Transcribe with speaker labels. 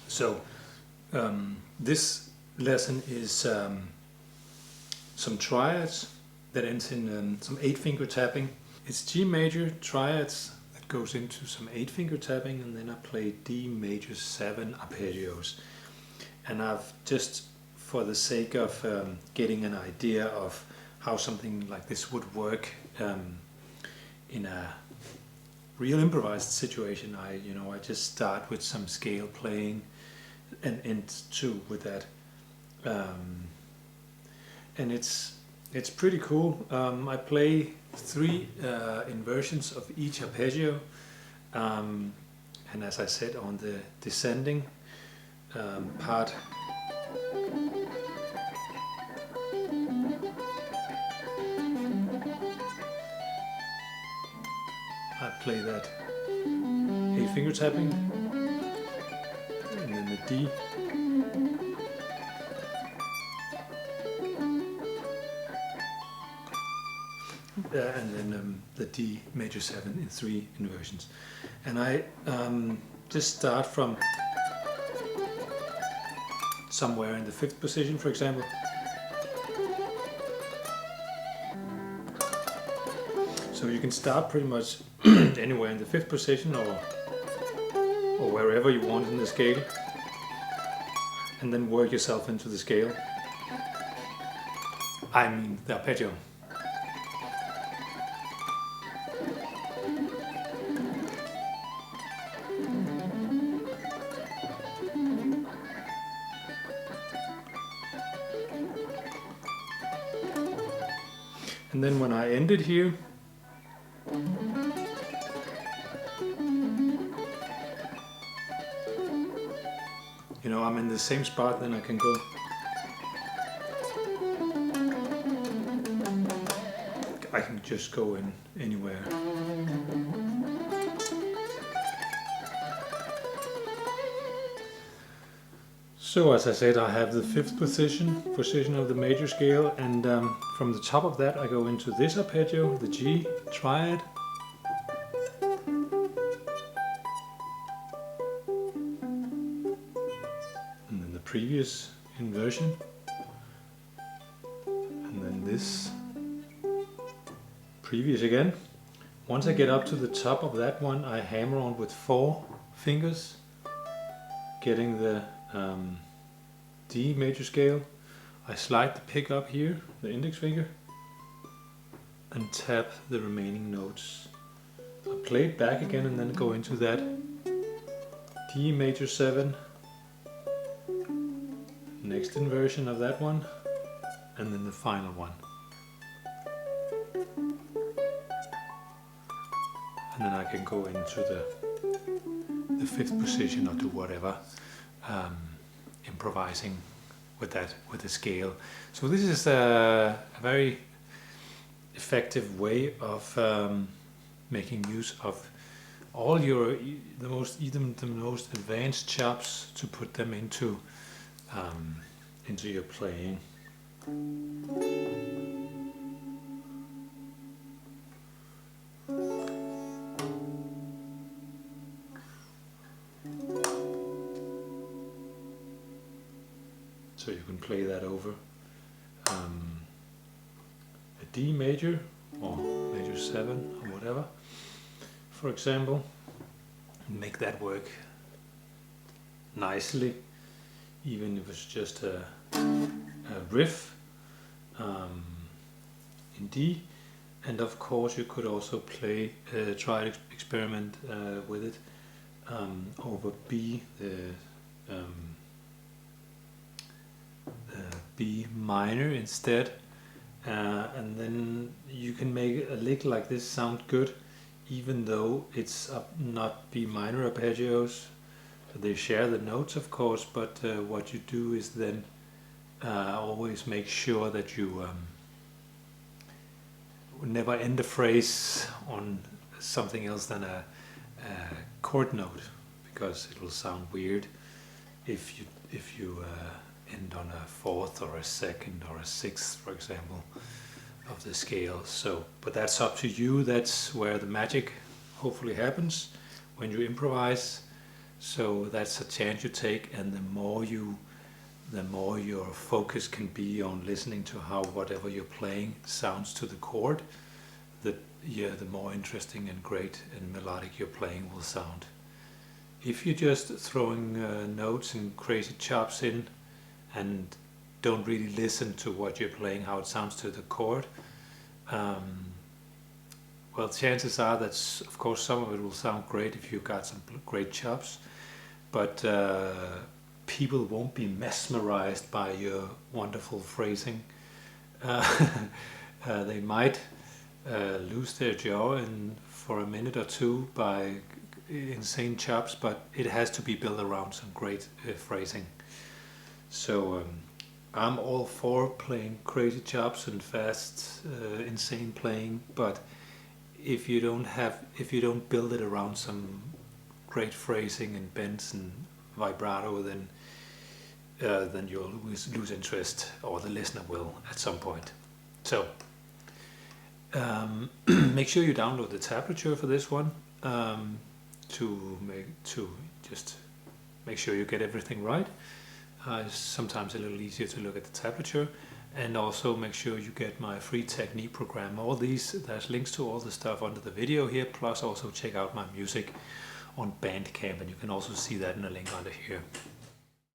Speaker 1: So this lesson is some triads that ends in some 8-finger tapping. It's G major triads that goes into some 8-finger tapping, and then I play D major 7 arpeggios. And I've just, for the sake of getting an idea of how something like this would work in a real improvised situation, I just start with some scale playing and end too with that, and it's pretty cool. I play 3 inversions of each arpeggio, and as I said, on the descending part, I play that 8-finger tapping, and then the D, and then the D major 7 in 3 inversions. And I just start from somewhere in the 5th position, for example. So you can start pretty much anywhere in the 5th position or wherever you want in the scale, and then work yourself into the scale. I mean the arpeggio. And then when I end it here, I'm in the same spot, then I can go. I can just go in anywhere. So as I said, I have the 5th position of the major scale, and from the top of that I go into this arpeggio, the G triad. And then the previous inversion. And then this previous again. Once I get up to the top of that one, I hammer on with 4 fingers, getting the D major scale. I slide the pick up here, the index finger, and tap the remaining notes. I play it back again and then go into that D major 7, next inversion of that one, and then the final one. And then I can go into the 5th position or do whatever, improvising with that, with the scale. So this is a very effective way of making use of all the most advanced chops to put them into your playing. So you can play that over a D major or major 7 or whatever, for example, and make that work nicely, even if it's just a riff in D. And of course you could also try to experiment with it over B, B minor instead, and then you can make a lick like this sound good, even though it's not B minor arpeggios. They share the notes, of course, but what you do is then always make sure that you never end a phrase on something else than a chord note, because it will sound weird if you end on a fourth or a second or a sixth, for example, of the scale. So, but that's up to you. That's where the magic hopefully happens when you improvise. So that's a chance you take, and the more your focus can be on listening to how whatever you're playing sounds to the chord, the more interesting and great and melodic your playing will sound. If you're just throwing notes and crazy chops in and don't really listen to what you're playing, how it sounds to the chord, well, chances are that, of course, some of it will sound great if you've got some great chops, but people won't be mesmerized by your wonderful phrasing. They might lose their jaw for a minute or two by insane chops, but it has to be built around some great phrasing. So I'm all for playing crazy chops and fast, insane playing, but if you don't build it around some great phrasing and bends and vibrato, then you'll lose interest, or the listener will at some point. So make sure you download the tablature for this one, to just make sure you get everything right. It's sometimes a little easier to look at the tablature, and also make sure you get my free technique program. There's links to all the stuff under the video here, plus also check out my music on Bandcamp, and you can also see that in a link under here.